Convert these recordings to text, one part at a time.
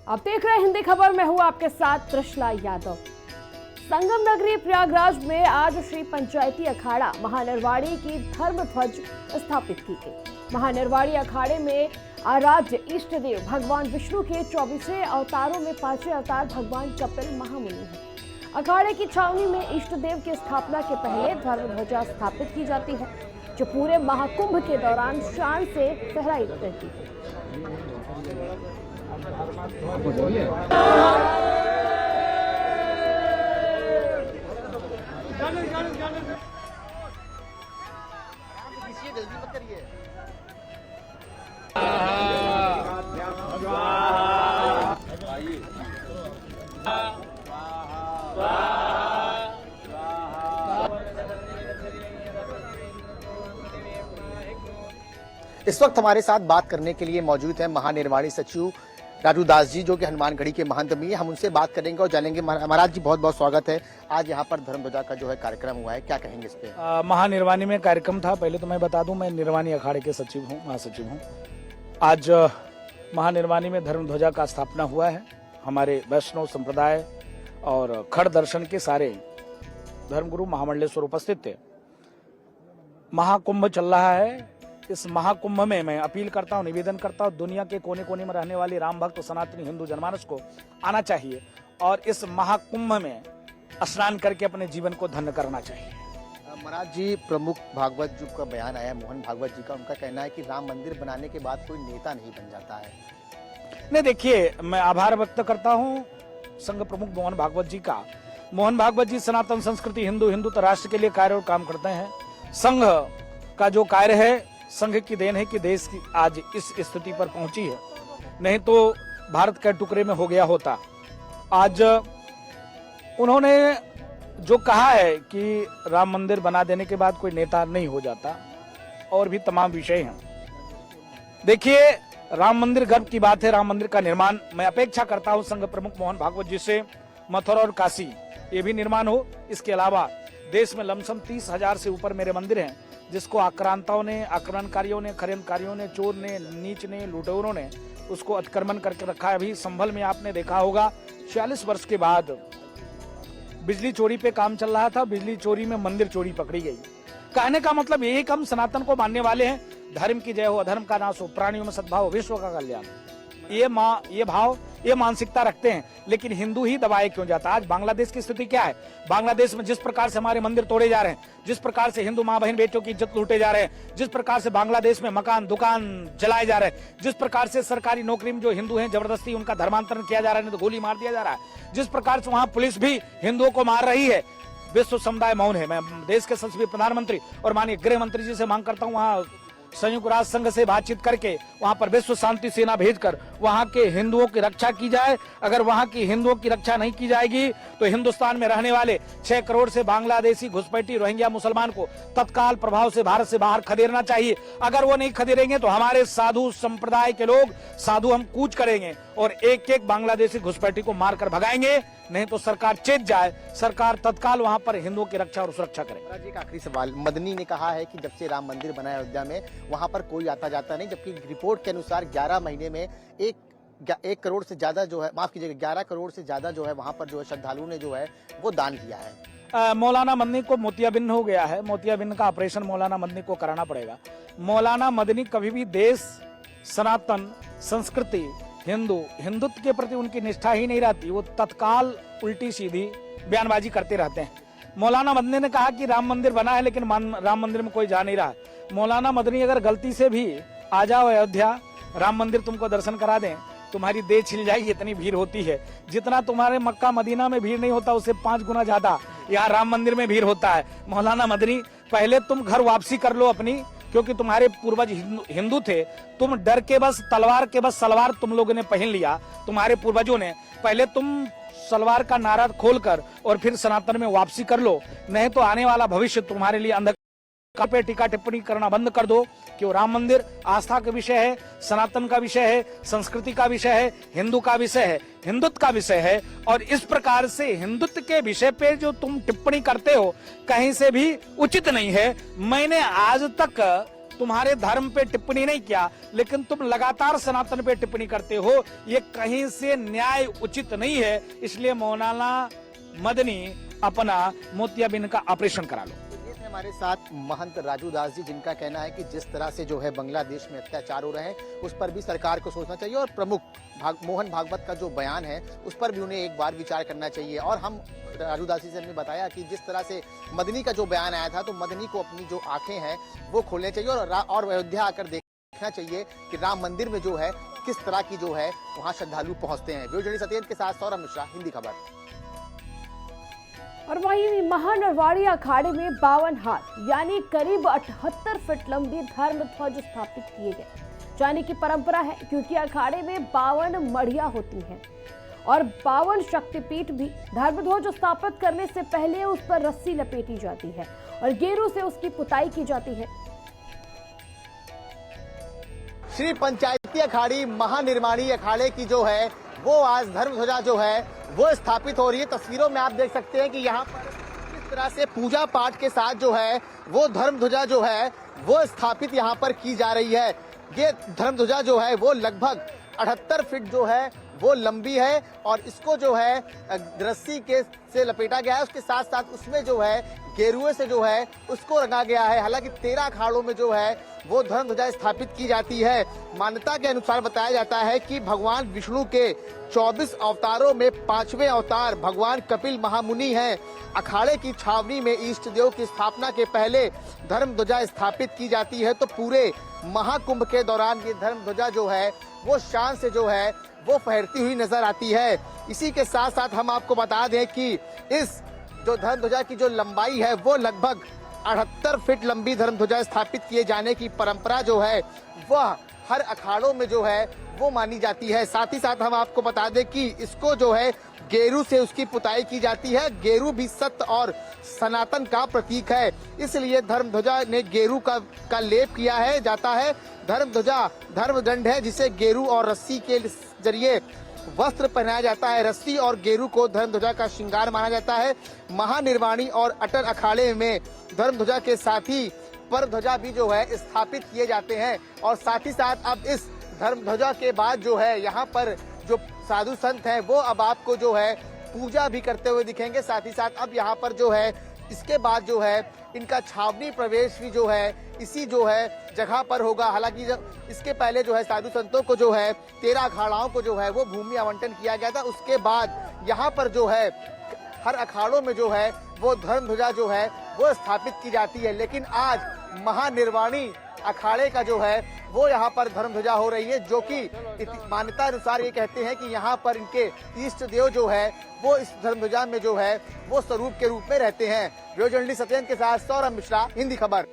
आप देख रहे हैं हिंदी खबर में हूं आपके साथ त्रिशला यादव। संगम नगरी प्रयागराज में आज श्री पंचायती अखाड़ा महानिर्वाणी की धर्म ध्वज स्थापित की गई। महानिर्वाणी अखाड़े में आराध्य इष्ट देव भगवान विष्णु के 24वें अवतारों में 5वें अवतार भगवान कपिल महामुनि हैं। अखाड़े की छावनी में इष्ट देव की स्थापना के पहले धर्म ध्वजा स्थापित की जाती है, जो पूरे महाकुंभ के दौरान शान से फहराई रहती है। जल्दी मत करिए। इस वक्त हमारे साथ बात करने के लिए मौजूद है महानिर्वाणी सचिव राजू दास जी, जो कि हनुमानगढ़ी के महंत भी हैं। हम उनसे बात करेंगे और जानेंगे। महाराज जी, बहुत बहुत स्वागत है। आज यहाँ पर धर्म ध्वजा का जो है कार्यक्रम हुआ है, क्या कहेंगे इस पे? महानिर्वाणी में कार्यक्रम था। पहले तो मैं बता दूं, मैं निर्वाणी अखाड़े के सचिव हूँ, महासचिव हूँ। आज महानिर्वाणी में धर्म ध्वजा का स्थापना हुआ है। हमारे वैष्णव संप्रदाय और खड़ दर्शन के सारे धर्मगुरु महामंडलेश्वर उपस्थित थे। महाकुंभ चल रहा है। इस महाकुंभ में मैं अपील करता हूँ, निवेदन करता हूँ, दुनिया के कोने कोने में रहने वाले राम भक्त सनातनी हिंदू जनमानस को आना चाहिए और इस महाकुंभ में स्नान करके अपने जीवन को धन्य करना चाहिए। महाराज जी, प्रमुख भागवत जी का बयान आया, मोहन भागवत जी का, उनका कहना है कि राम मंदिर बनाने के बाद कोई नेता नहीं बन जाता है। नहीं, देखिए, मैं आभार व्यक्त करता हूँ संघ प्रमुख मोहन भागवत जी का। मोहन भागवत जी सनातन संस्कृति हिंदू राष्ट्र के लिए कार्य और काम करते हैं। संघ का जो कार्य है, संघ की देन है कि देश की आज इस स्थिति पर पहुंची है, नहीं तो भारत के टुकड़े में हो गया होता। आज उन्होंने जो कहा है कि राम मंदिर बना देने के बाद कोई नेता नहीं हो जाता, और भी तमाम विषय हैं। देखिए, राम मंदिर गर्व की बात है। राम मंदिर का निर्माण मैं अपेक्षा करता हूं संघ प्रमुख मोहन भागवत जी से, मथुरा और काशी ये भी निर्माण हो। इसके अलावा देश में लमसम 30,000 से ऊपर मेरे मंदिर हैं, जिसको आक्रांताओं ने, आक्रमणकारियों ने, खरिंदकारियों ने, चोर ने, नीच ने, लुटेरों ने उसको अतिक्रमण करके रखा है। अभी संभल में आपने देखा होगा 46 वर्ष के बाद बिजली चोरी पे काम चल रहा था, बिजली चोरी में मंदिर चोरी पकड़ी गई। कहने का मतलब यही कि हम सनातन को मानने वाले हैं। धर्म की जय हो, अधर्म का नाश हो, प्राणियों में सद्भाव, विश्व का कल्याण, ये भाव, ये मानसिकता रखते हैं। लेकिन हिंदू ही दबाए क्यों जाता? आज बांग्लादेश की स्थिति क्या है? बांग्लादेश में जिस प्रकार से हमारे मंदिर तोड़े जा रहे हैं, जिस प्रकार से हिंदू माँ बहन बेटियों की इज्जत लूटे जा रहे हैं, जिस प्रकार से बांग्लादेश में मकान दुकान जलाए जा रहे हैं, जिस प्रकार से सरकारी नौकरी में जो हिंदू हैं जबरदस्ती उनका धर्मांतरण किया जा रहा है, नहीं तो गोली मार दिया जा रहा है, जिस प्रकार से वहां पुलिस भी हिंदुओं को मार रही है, विश्व समुदाय मौन है। मैं देश के संसदीय प्रधानमंत्री और माननीय गृह मंत्री जी से मांग करता हूँ, वहाँ संयुक्त राष्ट्र संघ से बातचीत करके वहां पर विश्व शांति सेना भेजकर वहां के हिंदुओं की रक्षा की जाए। अगर वहां की हिंदुओं की रक्षा नहीं की जाएगी तो हिंदुस्तान में रहने वाले 6 करोड़ से बांग्लादेशी घुसपैठी रोहिंग्या मुसलमान को तत्काल प्रभाव से भारत से बाहर खदेड़ना चाहिए। अगर वो नहीं खदेड़ेंगे तो हमारे साधु संप्रदाय के लोग, साधु, हम कूच करेंगे और एक एक बांग्लादेशी घुसपैठी को मारकर भगाएंगे। नहीं तो सरकार चेत जाए, सरकार तत्काल वहां पर हिंदुओं की रक्षा और सुरक्षा करे। महाराज जी, एक आखिरी सवाल। मदनी ने कहा है कि जब से राम मंदिर बना है अयोध्या में, वहां पर कोई आता जाता नहीं, जबकि रिपोर्ट के अनुसार 11 महीने में 1 करोड़ से ज्यादा जो है, माफ कीजिएगा, 11 करोड़ से ज्यादा जो है वहां पर जो है श्रद्धालुओं ने जो है वो दान किया है। मौलाना मदनी को मोतियाबिंद हो गया है। मोतियाबिंद का ऑपरेशन मौलाना मदनी को कराना पड़ेगा। मौलाना मदनी कभी भी देश, सनातन संस्कृति, हिंदुत्व के प्रति उनकी निष्ठा ही नहीं रहती। वो तत्काल उल्टी सीधी बयानबाजी करते रहते हैं। मौलाना मदनी ने कहा कि राम मंदिर बना है, लेकिन राम मंदिर में कोई जा नहीं रहा। मौलाना मदनी अगर गलती से भी आ जाओ अयोध्या, राम मंदिर तुमको दर्शन करा दें, तुम्हारी देह छिल जाएगी, इतनी भीड़ होती है। जितना तुम्हारे मक्का मदीना में भीड़ नहीं होता, उससे 5 गुना ज्यादा यहाँ राम मंदिर में भीड़ होता है। मौलाना मदनी, पहले तुम घर वापसी कर लो अपनी, क्योंकि तुम्हारे पूर्वज हिंदू थे। तुम डर के बस, तलवार के बस सलवार तुम लोगों ने पहन लिया, तुम्हारे पूर्वजों ने। पहले तुम सलवार का नारा खोलकर और फिर सनातन में वापसी कर लो, नहीं तो आने वाला भविष्य तुम्हारे लिए अंधकार पे टीका टिप्पणी करना बंद कर दो। कि राम मंदिर आस्था का विषय है, सनातन का विषय है, संस्कृति का विषय है, हिंदू का विषय है, हिंदुत्व का विषय है। और इस प्रकार से हिंदुत्व के विषय पे जो तुम टिप्पणी करते हो, कहीं से भी उचित नहीं है। मैंने आज तक तुम्हारे धर्म पे टिप्पणी नहीं किया, लेकिन तुम लगातार सनातन पे टिप्पणी करते हो, ये कहीं से न्याय उचित नहीं है। इसलिए मौलाना मदनी अपना मोतियाबिंद का ऑपरेशन करा लो। हमारे साथ महंत राजू दास जी, जिनका कहना है कि जिस तरह से जो है बांग्लादेश में अत्याचार हो रहे हैं उस पर भी सरकार को सोचना चाहिए, और प्रमुख मोहन भागवत का जो बयान है उस पर भी उन्हें एक बार विचार करना चाहिए। और हम राजू दास जी से हमने बताया कि जिस तरह से मदनी का जो बयान आया था, तो मदनी को अपनी जो आंखें हैं वो खोलनी चाहिए और अयोध्या आकर देखना चाहिए कि राम मंदिर में जो है किस तरह की जो है वहाँ श्रद्धालु पहुंचते हैं। वीडियो जर्नलिस्ट सत्येंद्र के साथ सौरभ मिश्रा, हिंदी खबर। और वहीं महानरवाड़ी अखाड़े में 52 हाथ यानी करीब 78 फीट लंबी धर्म ध्वज स्थापित किए गए, जाने की परंपरा है, क्योंकि अखाड़े में 52 मढ़िया होती हैं और 52 शक्तिपीठ भी। धर्म ध्वज स्थापित करने से पहले उस पर रस्सी लपेटी जाती है और गेरू से उसकी पुताई की जाती है। श्री पंचायती अखाड़ी महानिर्वाणी अखाड़े की जो है वो आज धर्म ध्वजा जो है वो स्थापित हो रही है। तस्वीरों में आप देख सकते हैं कि यहाँ पर किस तरह से पूजा पाठ के साथ जो है वो धर्म ध्वजा जो है वो स्थापित यहाँ पर की जा रही है। ये धर्म ध्वजा जो है वो लगभग 78 फीट जो है वो लंबी है और इसको जो है रस्सी के से लपेटा गया है। उसके साथ साथ उसमें जो है गेरुए से जो है उसको रंगा गया है। हालांकि 13 अखाड़ों में जो है वो धर्म ध्वजा स्थापित की जाती है। मान्यता के अनुसार बताया जाता है कि भगवान विष्णु के 24 अवतारों में 5वें अवतार भगवान कपिल महामुनि हैं। अखाड़े की छावनी में इष्ट देव की स्थापना के पहले धर्म ध्वजा स्थापित की जाती है। तो पूरे महाकुंभ के दौरान ये धर्म ध्वजा जो है वो शान से जो है वो फहरती हुई नजर आती है। इसी के साथ साथ हम आपको बता दें कि इस जो धर्म ध्वजा की जो लंबाई है वो लगभग 78 फीट लंबी धर्म ध्वजा स्थापित किए जाने की परंपरा जो है वह हर अखाड़ों में जो है वो मानी जाती है। साथ ही साथ हम आपको बता दें कि इसको जो है गेरू से उसकी पुताई की जाती है। गेरू भी सत्य और सनातन का प्रतीक है, इसलिए धर्म ध्वजा ने गेरू का लेप किया है जाता है। धर्म ध्वजा धर्मदंड है जिसे गेरू और रस्सी के जरिए वस्त्र पहनाया जाता है। रस्सी और गेरू को धर्म ध्वजा का श्रृंगार माना जाता है। महानिर्वाणी और अटल अखाड़े में धर्म ध्वजा के साथ ही पर ध्वजा भी जो है स्थापित किए जाते हैं। और साथ ही साथ अब इस धर्म ध्वजा के बाद जो है यहाँ पर जो साधु संत हैं वो अब आपको जो है पूजा भी करते हुए दिखेंगे। साथ ही साथ अब यहाँ पर जो है इसके बाद जो है इनका छावनी प्रवेश भी जो है इसी जो है जगह पर होगा। हालांकि इसके पहले जो है साधु संतों को जो है 13 अखाड़ाओं को जो है वो भूमि आवंटन किया गया था। उसके बाद यहाँ पर जो है हर अखाड़ों में जो है वो धर्म ध्वजा जो है वो स्थापित की जाती है। लेकिन आज महानिर्वाणी अखाड़े का जो है वो यहाँ पर धर्म ध्वजा हो रही है, जो कि मान्यता अनुसार ये कहते हैं कि यहाँ पर इनके इष्ट देव जो है वो इस धर्म ध्वजा में जो है वो स्वरूप के रूप में रहते हैं। वीडियो जर्नलिस्ट सत्येंद्र के साथ सौरभ मिश्रा, हिंदी खबर।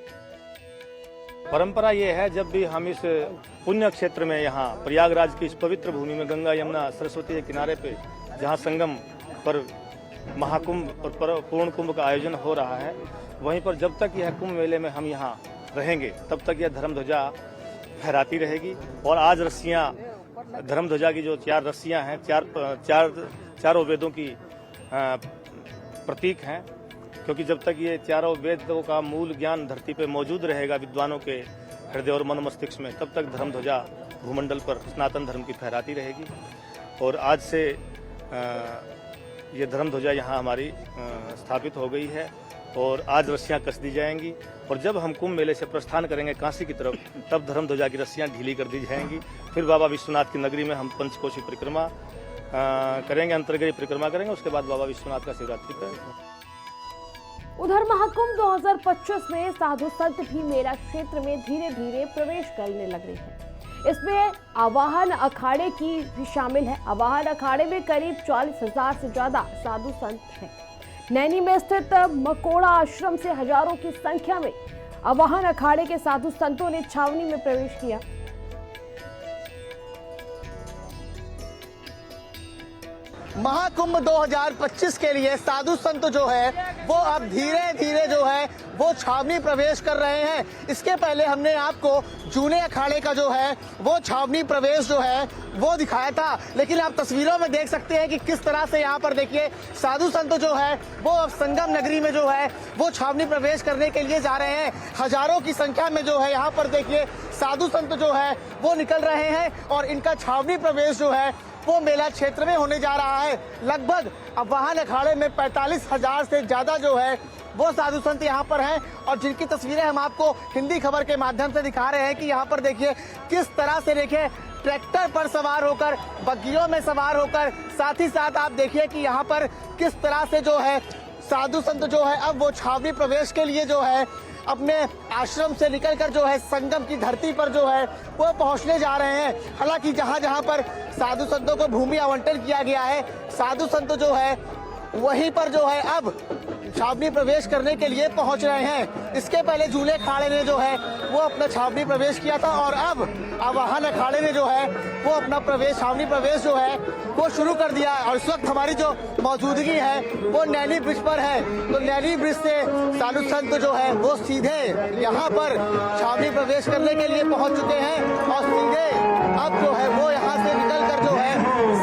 परंपरा ये है, जब भी हम इस पुण्य क्षेत्र में यहाँ प्रयागराज की इस पवित्र भूमि में गंगा यमुना सरस्वती के किनारे पे जहाँ संगम पर महाकुंभ और पूर्ण कुंभ का आयोजन हो रहा है, वहीं पर जब तक यह कुंभ मेले में हम यहाँ रहेंगे तब तक यह धर्म ध्वजा फहराती रहेगी। और आज रस्सियाँ धर्म ध्वजा की जो 4 रस्सियाँ हैं चारों वेदों की प्रतीक हैं, क्योंकि जब तक ये चारों वेदों का मूल ज्ञान धरती पे मौजूद रहेगा विद्वानों के हृदय और मन मस्तिष्क में, तब तक धर्म ध्वजा भूमंडल पर सनातन धर्म की फहराती रहेगी। और आज से ये धर्म ध्वजा यहाँ हमारी स्थापित हो गई है और आज रस्सियाँ कस दी जाएंगी। और जब हम कुंभ मेले से प्रस्थान करेंगे काशी की तरफ, तब धर्म ध्वजा की रस्सियाँ ढीली कर दी जाएंगी। फिर बाबा विश्वनाथ की नगरी में हम पंचकोशी परिक्रमा करेंगे, अंतर्गत परिक्रमा करेंगे। उसके बाद बाबा विश्वनाथ का शिवरात्रि करेंगे। उधर महाकुंभ 2025 में साधु संत भी मेला क्षेत्र में धीरे धीरे प्रवेश करने लग रहे हैं। इसमें आवाहन अखाड़े की भी शामिल है। आवाहन अखाड़े में करीब 40,000 से ज्यादा साधु संत हैं। नैनी में स्थित मकोड़ा आश्रम से हजारों की संख्या में आवाहन अखाड़े के साधु संतों ने छावनी में प्रवेश किया। महाकुंभ 2025 के लिए साधु संत जो है वो अब धीरे धीरे जो है वो छावनी प्रवेश कर रहे हैं। इसके पहले हमने आपको जूने अखाड़े का जो है वो छावनी प्रवेश जो है वो दिखाया था, लेकिन आप तस्वीरों में देख सकते हैं कि किस तरह से यहाँ पर देखिए साधु संत जो है वो अब संगम नगरी में जो है वो छावनी प्रवेश करने के लिए जा रहे हैं। हजारों की संख्या में जो है यहाँ पर देखिए साधु संत जो है वो निकल रहे हैं और इनका छावनी प्रवेश जो है वो मेला क्षेत्र में होने जा रहा है। लगभग अब वाहन अखाड़े में 45,000 से ज्यादा जो है वो साधु संत यहाँ पर हैं और जिनकी तस्वीरें हम आपको हिंदी खबर के माध्यम से दिखा रहे हैं कि यहाँ पर देखिए किस तरह से देखिए ट्रैक्टर पर सवार होकर, बग्गियों में सवार होकर, साथ ही साथ आप देखिए कि यहाँ पर किस तरह से जो है साधु संत जो है अब वो छावनी प्रवेश के लिए जो है अपने आश्रम से निकलकर जो है संगम की धरती पर जो है वो पहुंचने जा रहे हैं। हालांकि जहां जहां पर साधु संतों को भूमि आवंटन किया गया है, साधु संत जो है वहीं पर जो है अब छावनी प्रवेश करने के लिए पहुंच रहे हैं। इसके पहले जूले अखाड़े ने जो है वो अपना छावनी प्रवेश किया था और अब आवाहन अखाड़े ने जो है वो अपना प्रवेश छावनी प्रवेश जो है वो शुरू कर दिया है। और इस वक्त हमारी जो मौजूदगी है वो नैनी ब्रिज पर है, तो नैनी ब्रिज से साधु संत जो है वो सीधे यहाँ पर छावनी प्रवेश करने के लिए पहुंच चुके हैं और सीधे अब जो है वो यहाँ से निकल कर जो है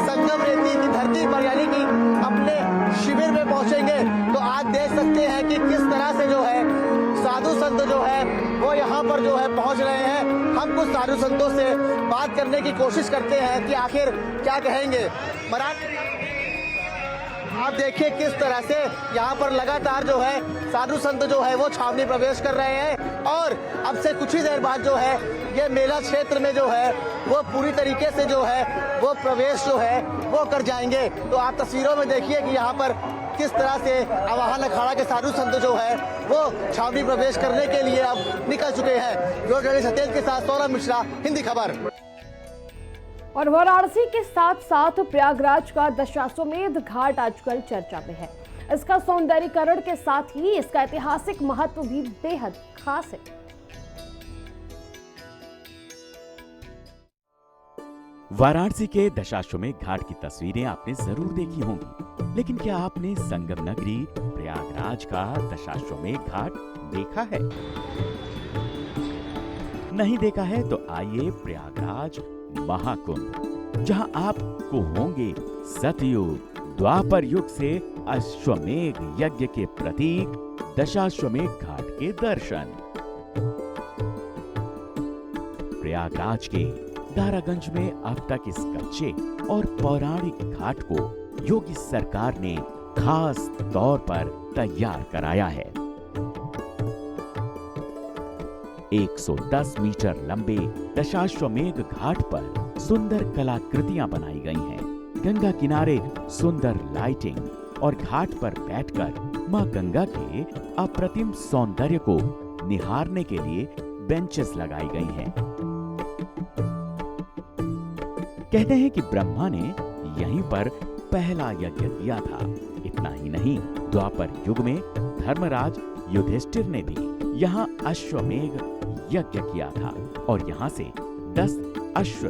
संगम रेती की धरती पर यानी कि अपने शिविर में पहुंचेंगे। तो आप देख सकते हैं कि किस तरह से जो है साधु संत जो है वो यहाँ पर जो है पहुंच रहे हैं। हम कुछ साधु संतों से बात करने की कोशिश करते हैं कि आखिर क्या कहेंगे। आप देखिए किस तरह से यहाँ पर लगातार जो है साधु संत जो है वो छावनी प्रवेश कर रहे हैं और अब से कुछ ही देर बाद जो है ये मेला क्षेत्र में जो है वो पूरी तरीके से जो है वो प्रवेश जो है वो कर जाएंगे। तो आप तस्वीरों में देखिए कि यहाँ पर किस तरह से आवाहन अखाड़ा के साधु संत जो है वो छावनी प्रवेश करने के लिए अब निकल चुके हैं। जर्नलिस्ट सतेज के साथ सौरभ मिश्रा, हिंदी खबर। और वाराणसी के साथ साथ प्रयागराज का दशाश्वमेध घाट आजकल चर्चा में है। इसका सौंदर्यीकरण के साथ ही इसका ऐतिहासिक महत्व भी बेहद खास है। वाराणसी के दशाश्वमेध घाट की तस्वीरें आपने जरूर देखी होंगी, लेकिन क्या आपने संगम नगरी प्रयागराज का दशाश्वमेध घाट देखा है? नहीं देखा है तो आइए प्रयागराज महाकुंभ, जहां आपको होंगे सतयुग द्वापर युग से अश्वमेध यज्ञ के प्रतीक दशाश्वमेध घाट के दर्शन। प्रयागराज के दारागंज में अब तक इस कच्चे और पौराणिक घाट को योगी सरकार ने खास तौर पर तैयार कराया है। 110 मीटर लंबे दशाश्वमेध घाट पर सुंदर कलाकृतियां बनाई गई हैं। गंगा किनारे सुंदर लाइटिंग और घाट पर बैठकर मां गंगा के अप्रतिम सौंदर्य को निहारने के लिए बेंचेस लगाई गई हैं। कहते हैं कि ब्रह्मा ने यहीं पर पहला यज्ञ किया था। इतना ही नहीं, द्वापर युग में धर्मराज युधिष्ठिर ने भी यहाँ अश्वमेध यज्ञ किया था और यहाँ से 10 अश्व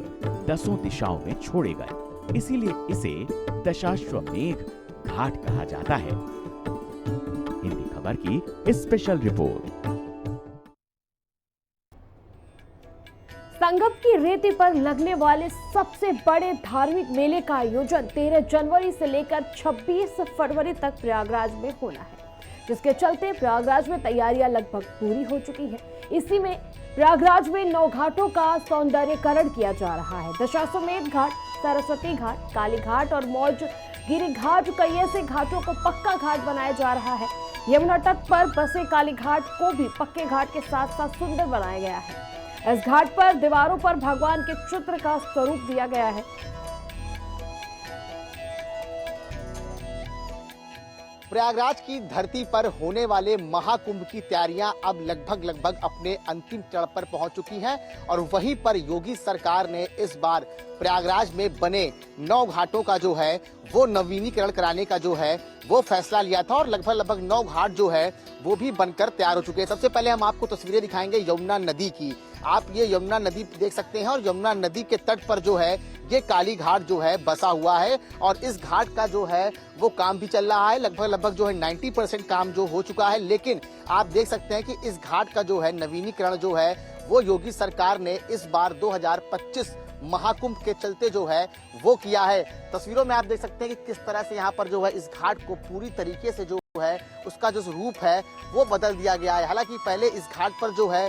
10 दिशाओं में छोड़े गए, इसीलिए इसे दशाश्वमेध घाट कहा जाता है। हिंदी खबर की स्पेशल रिपोर्ट। संगम की रेती पर लगने वाले सबसे बड़े धार्मिक मेले का आयोजन 13 जनवरी से लेकर 26 फरवरी तक प्रयागराज में होना है, जिसके चलते प्रयागराज में तैयारियां लगभग पूरी हो चुकी हैं। इसी में प्रयागराज में 9 घाटों का सौंदर्यीकरण किया जा रहा है। दशाश्वमेध घाट, सरस्वती घाट, काली घाट और मौज गिरी घाट कई ऐसे घाटों को पक्का घाट बनाया जा रहा है। यमुना तट पर बसे काली घाट को भी पक्के घाट के साथ साथ सुंदर बनाया गया है। इस घाट पर दीवारों पर भगवान के चित्र का स्वरूप दिया गया है। प्रयागराज की धरती पर होने वाले महाकुंभ की तैयारियां अब लगभग अपने अंतिम चरण पर पहुंच चुकी हैं और वहीं पर योगी सरकार ने इस बार प्रयागराज में बने 9 घाटों का जो है वो नवीनीकरण कराने का जो है वो फैसला लिया था और लगभग 9 घाट जो है वो भी बनकर तैयार हो चुके हैं। सबसे पहले हम आपको तस्वीरें दिखाएंगे यमुना नदी की। आप ये यमुना नदी देख सकते हैं और यमुना नदी के तट पर जो है ये काली घाट जो है बसा हुआ है और इस घाट का जो है वो काम भी चल रहा है। लगभग जो है 90% काम जो हो चुका है, लेकिन आप देख सकते हैं कि इस घाट का जो है नवीनीकरण जो है वो योगी सरकार ने इस बार 2025 महाकुंभ के चलते जो है वो किया है। तस्वीरों में आप देख सकते हैं कि किस तरह से यहाँ पर जो है इस घाट को पूरी तरीके से जो है उसका जो रूप है वो बदल दिया गया है। हालांकि पहले इस घाट पर जो है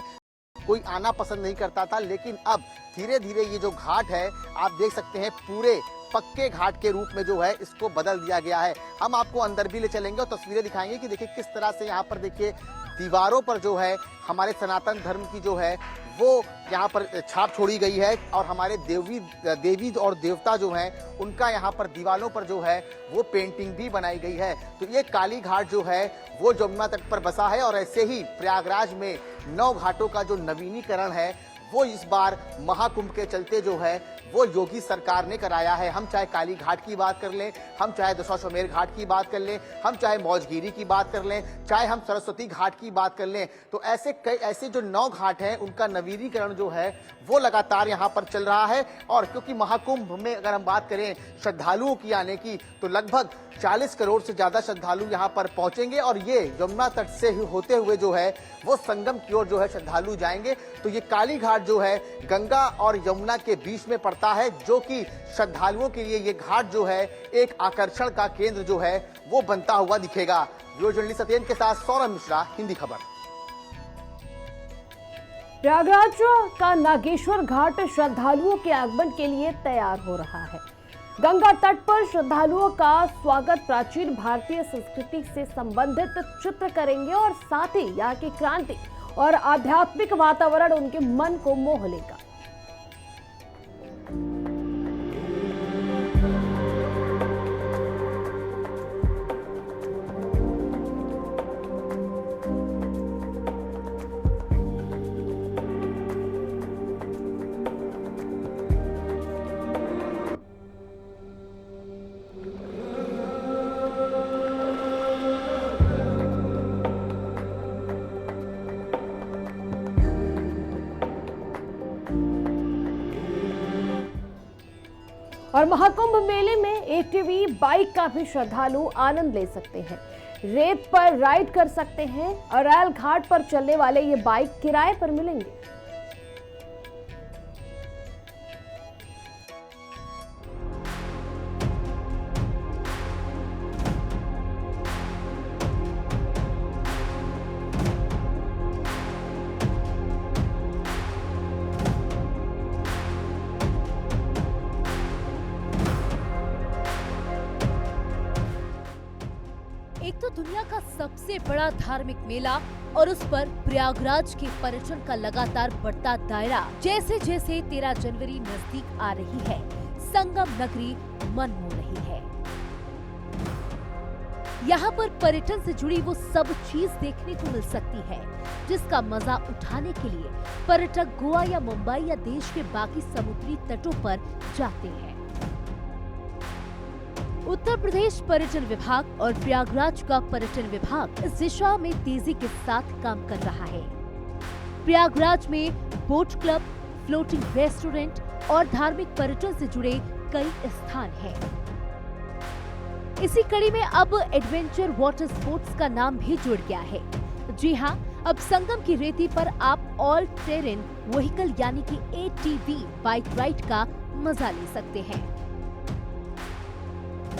कोई आना पसंद नहीं करता था, लेकिन अब धीरे धीरे ये जो घाट है आप देख सकते हैं पूरे पक्के घाट के रूप में जो है इसको बदल दिया गया है। हम आपको अंदर भी ले चलेंगे और तस्वीरें दिखाएंगे कि देखिए किस तरह से यहाँ पर देखिए दीवारों पर जो है हमारे सनातन धर्म की जो है वो यहाँ पर छाप छोड़ी गई है और हमारे देवी और देवता जो हैं उनका यहाँ पर दीवारों पर जो है वो पेंटिंग भी बनाई गई है। तो ये काली घाट जो है वो यमुना तट पर बसा है और ऐसे ही प्रयागराज में 9 घाटों का जो नवीनीकरण है वो इस बार महाकुंभ के चलते जो है वो योगी सरकार ने कराया है। हम चाहे काली घाट की बात कर लें, हम चाहे दशाश्वमेध घाट की बात कर लें, हम चाहे मौजगिरी की बात कर लें, चाहे हम सरस्वती घाट की बात कर लें, तो ऐसे जो 9 घाट हैं उनका नवीनीकरण जो है वो लगातार यहाँ पर चल रहा है। और क्योंकि महाकुंभ में अगर हम बात करें श्रद्धालुओं की आने की तो लगभग 40 करोड़ से ज्यादा श्रद्धालु यहाँ पर पहुंचेंगे और ये यमुना तट से होते हुए जो है वो संगम की ओर जो है श्रद्धालु जाएंगे। तो ये काली घाट जो है गंगा और यमुना के बीच में पड़ता है, जो कि श्रद्धालुओं के लिए ये घाट जो है एक आकर्षण का केंद्र जो है वो बनता हुआ दिखेगा। वीडियो जर्नलिस्ट सत्येन के साथ सौरभ मिश्रा, हिंदी खबर। प्रयागराज का नागेश्वर घाट श्रद्धालुओं के आगमन के लिए तैयार हो रहा है। गंगा तट पर श्रद्धालुओं का स्वागत प्राचीन भारतीय संस्कृति से संबंधित चित्र करेंगे और साथ ही यहाँ की क्रांति और आध्यात्मिक वातावरण उनके मन को मोह लेगा। और महाकुंभ मेले में एटीवी बाइक का भी श्रद्धालु आनंद ले सकते हैं। रेत पर राइड कर सकते हैं और अरैल घाट पर चलने वाले ये बाइक किराए पर मिलेंगे। एक तो दुनिया का सबसे बड़ा धार्मिक मेला और उस पर प्रयागराज के पर्यटन का लगातार बढ़ता दायरा। जैसे जैसे 13 जनवरी नजदीक आ रही है, संगम नगरी मन मोह रही है। यहाँ पर पर्यटन से जुड़ी वो सब चीज देखने को मिल सकती है जिसका मजा उठाने के लिए पर्यटक गोवा या मुंबई या देश के बाकी समुद्री तटों पर जाते हैं। उत्तर प्रदेश पर्यटन विभाग और प्रयागराज का पर्यटन विभाग इस दिशा में तेजी के साथ काम कर रहा है। प्रयागराज में बोट क्लब, फ्लोटिंग रेस्टोरेंट और धार्मिक पर्यटन से जुड़े कई स्थान हैं। इसी कड़ी में अब एडवेंचर वाटर स्पोर्ट्स का नाम भी जुड़ गया है। जी हां, अब संगम की रेती पर आप ऑल टेरेन व्हीकल यानी कि ATV बाइक राइड का मजा ले सकते हैं।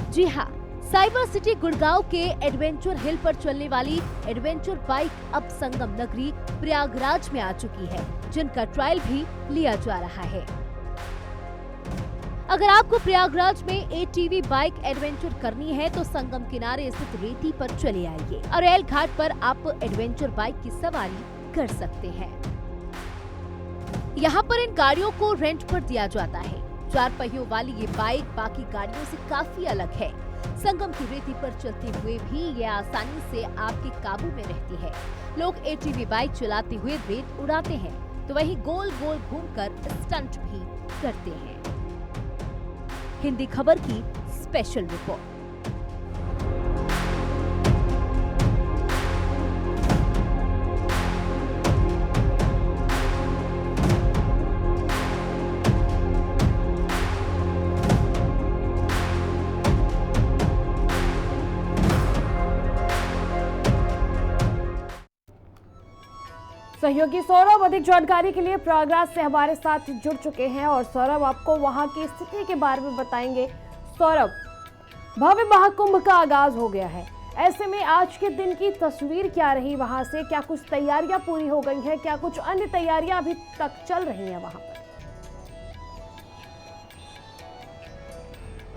जी हाँ, साइबर सिटी गुड़गांव के एडवेंचर हिल पर चलने वाली एडवेंचर बाइक अब संगम नगरी प्रयागराज में आ चुकी है, जिनका ट्रायल भी लिया जा रहा है। अगर आपको प्रयागराज में ATV बाइक एडवेंचर करनी है तो संगम किनारे स्थित रेती पर चले आइए। अरैल घाट पर आप एडवेंचर बाइक की सवारी कर सकते हैं। यहाँ पर इन गाड़ियों को रेंट पर दिया जाता है। 4 पहियों वाली ये बाइक बाकी गाड़ियों से काफी अलग है। संगम की रेती पर चलते हुए भी ये आसानी से आपके काबू में रहती है। लोग ATV बाइक चलाते हुए रेत उड़ाते हैं तो वहीं गोल गोल घूमकर स्टंट भी करते हैं। हिंदी खबर की स्पेशल रिपोर्ट। सहयोगी सौरभ अधिक जानकारी के लिए प्रयागराज से हमारे साथ जुड़ चुके हैं और सौरभ आपको वहां की स्थिति के बारे में बताएंगे। सौरभ, भव्य महाकुंभ का आगाज हो गया है, ऐसे में आज के दिन की तस्वीर क्या रही वहां से? क्या कुछ तैयारियां पूरी हो गई हैं? क्या कुछ अन्य तैयारियां अभी तक चल रही हैं वहां पर?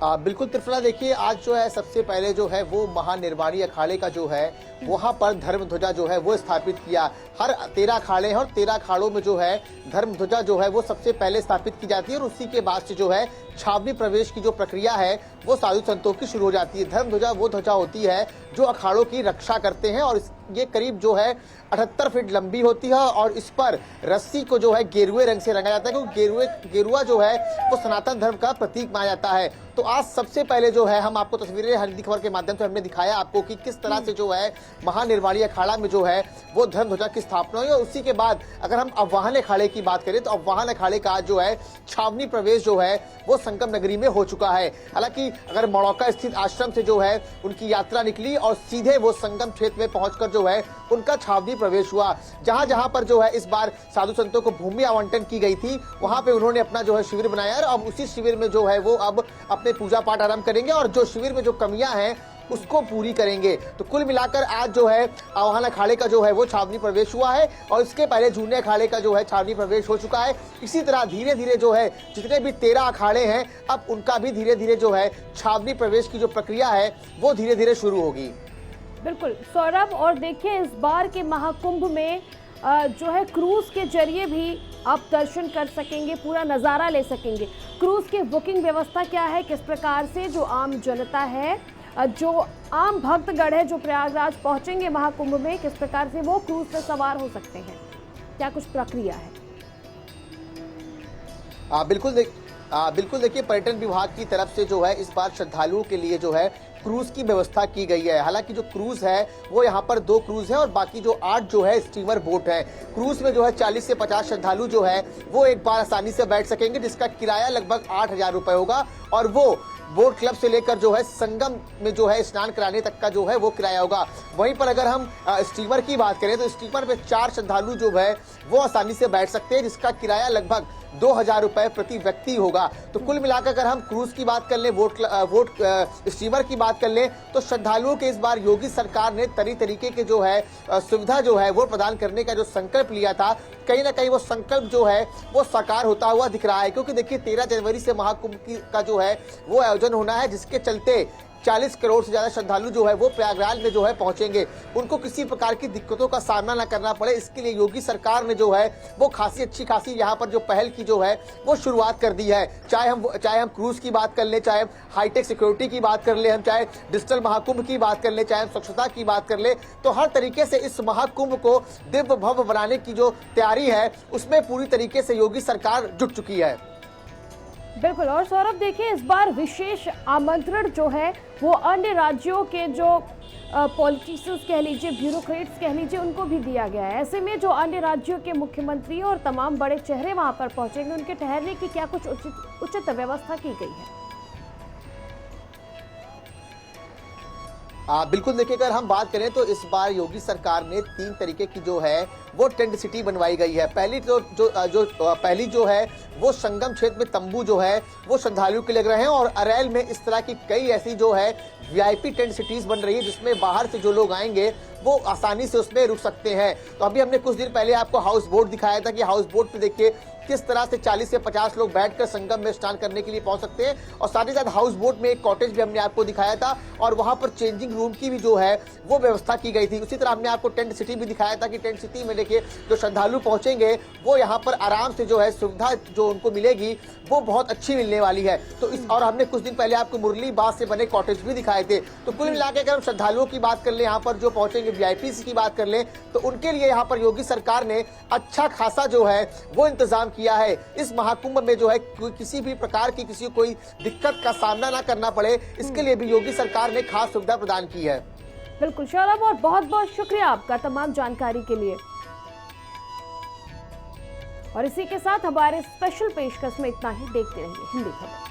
बिल्कुल त्रिफला, देखिए आज जो है सबसे पहले जो है वो महानिर्वाणी अखाड़े का जो है वहां पर धर्म ध्वजा जो है वो स्थापित किया। हर 13 अखाड़े हैं और 13 अखाड़ों में जो है धर्म ध्वजा जो है वो सबसे पहले स्थापित की जाती है और उसी के बाद से जो है छावनी प्रवेश की जो प्रक्रिया है वो साधु संतों की शुरू हो जाती है। धर्म ध्वजा वो ध्वजा होती है जो अखाड़ों की रक्षा करते हैं और ये करीब जो है 78 फीट लंबी होती है और इस पर रस्सी को जो है गेरुए रंग से रंगा जाता है क्योंकि गेरुआ जो है वो सनातन धर्म का प्रतीक माना जाता है। तो आज सबसे पहले जो है हम आपको तस्वीरें हल्दी खबर के माध्यम से हमने दिखाया आपको कि किस तरह से जो है महानिर्वाणी अखाड़ा में जो है वो धर्म ध्वजा की स्थापना हुई और उसी के बाद अगर हम अवाहन अखाड़े की बात करें तो अवाहन अखाड़े का आज जो है छावनी प्रवेश जो है वो संगम नगरी में हो चुका है। हालांकि अगर मड़ौका स्थित आश्रम से जो है उनकी यात्रा निकली और सीधे वो संगम क्षेत्र में पहुंचकर जो है उनका छावनी प्रवेश हुआ। जहां जहां पर जो है इस बार साधु संतों को भूमि आवंटन की गई थी वहां पे उन्होंने अपना जो है शिविर बनाया और अब उसी शिविर में जो है वो अब अपने पूजा पाठ आरंभ करेंगे और जो शिविर में जो कमियां हैं उसको पूरी करेंगे। तो कुल मिलाकर आज जो है आवाहन अखाड़े का जो है वो छावनी प्रवेश हुआ है और इसके पहले जूने अखाड़े का जो है छावनी प्रवेश हो चुका है। इसी तरह धीरे धीरे जो है जितने भी 13 अखाड़े हैं अब उनका भी धीरे धीरे जो है छावनी प्रवेश की जो प्रक्रिया है वो धीरे धीरे शुरू होगी। बिल्कुल सौरभ, और देखिए इस बार के महाकुंभ में जो है क्रूज के जरिए भी आप दर्शन कर सकेंगे, पूरा नज़ारा ले सकेंगे। क्रूज की बुकिंग व्यवस्था क्या है, किस प्रकार से जो आम जनता है, जो आम भक्तगण है जो प्रयागराज पहुंचेंगे महाकुंभ में, किस प्रकार से वो क्रूज पे सवार हो सकते हैं, क्या कुछ प्रक्रिया है? बिल्कुल देखिए पर्यटन विभाग की तरफ से जो है इस बार श्रद्धालुओं के लिए जो है क्रूज की व्यवस्था की गई है। हालांकि जो क्रूज है वो यहाँ पर 2 क्रूज है और बाकी जो 8 जो है स्टीमर बोट है। क्रूज में जो है 40 से 50 श्रद्धालु जो है वो एक बार आसानी से बैठ सकेंगे जिसका किराया लगभग 8,000 रुपए होगा और वो बोट क्लब से लेकर जो है संगम में जो है स्नान कराने तक का जो है वो किराया होगा। वहीं पर अगर हम स्टीमर की बात करें तो स्टीमर में 4 श्रद्धालु जो है वो आसानी से बैठ सकते हैं जिसका किराया लगभग 2,000 रुपए प्रति व्यक्ति होगा। तो कुल मिलाकर अगर हम क्रूज की बात कर लें, वोट स्टीमर की बात कर लें तो श्रद्धालुओं के इस बार योगी सरकार ने तरीके के जो है सुविधा जो है वो प्रदान करने का जो संकल्प लिया था, कहीं ना कहीं वो संकल्प जो है वो साकार होता हुआ दिख रहा है। क्योंकि देखिए 13 जनवरी से महाकुंभ का जो है वो आयोजन होना है जिसके चलते 40 करोड़ से ज्यादा श्रद्धालु जो है वो प्रयागराज में जो है पहुंचेंगे। उनको किसी प्रकार की दिक्कतों का सामना न करना पड़े, इसके लिए योगी सरकार ने जो है वो अच्छी खासी यहाँ पर जो पहल की जो है वो शुरुआत कर दी है। चाहे हम क्रूज की बात कर ले, चाहे हम हाईटेक सिक्योरिटी की बात कर ले, हम चाहे डिजिटल महाकुंभ की बात कर ले, चाहे हम स्वच्छता की बात कर ले, तो हर तरीके से इस महाकुंभ को दिव्य भव्य बनाने की जो तैयारी है उसमें पूरी तरीके से योगी सरकार जुट चुकी है। बिल्कुल, और सौरभ देखिए इस बार विशेष आमंत्रण जो है वो अन्य राज्यों के जो पॉलिटिशियंस कह लीजिए, ब्यूरोक्रेट्स कह लीजिए, उनको भी दिया गया है। ऐसे में जो अन्य राज्यों के मुख्यमंत्री और तमाम बड़े चेहरे वहां पर पहुंचेंगे उनके ठहरने की क्या कुछ उचित व्यवस्था की गई है? बिल्कुल देखिए अगर हम बात करें तो इस बार योगी सरकार ने 3 तरीके की जो है वो टेंट सिटी बनवाई गई है। पहली जो है वो संगम क्षेत्र में तंबू जो है वो श्रद्धालुओं के लग रहे हैं और अरैल में इस तरह की कई ऐसी जो है वीआईपी टेंट सिटीज बन रही है जिसमें बाहर से जो लोग आएंगे वो आसानी से उसमें रुक सकते हैं। तो अभी हमने कुछ दिन पहले आपको हाउस बोट दिखाया था कि हाउस बोट पे देखिए किस तरह से 40 से 50 लोग बैठकर संगम में स्नान करने के लिए पहुंच सकते हैं और साथ ही साथ हाउस बोट में एक कॉटेज भी हमने आपको दिखाया था और वहां पर चेंजिंग रूम की भी जो है वो व्यवस्था की गई थी। उसी तरह हमने आपको टेंट सिटी भी दिखाया था कि टेंट सिटी में देखिए जो श्रद्धालु पहुंचेंगे वो यहाँ पर आराम से जो है सुविधा जो उनको मिलेगी वो बहुत अच्छी मिलने वाली है। तो और हमने कुछ दिन पहले आपको मुरली बांस से बने कॉटेज भी दिखाए थे। तो कुल मिलाकर अगर हम श्रद्धालुओं की बात कर ले, यहाँ पर जो पहुंचेंगे वीआईपी की बात कर ले, तो उनके लिए यहाँ पर योगी सरकार ने अच्छा खासा जो है वो इंतजाम किया है। इस महाकुंभ में जो है किसी भी प्रकार की किसी कोई दिक्कत का सामना ना करना पड़े, इसके लिए भी योगी सरकार ने खास सुविधा प्रदान की है। बिल्कुल सौरभ, और बहुत बहुत शुक्रिया आपका तमाम जानकारी के लिए। और इसी के साथ हमारे स्पेशल पेशकश में इतना ही। देखते रहिए हिंदी खबर।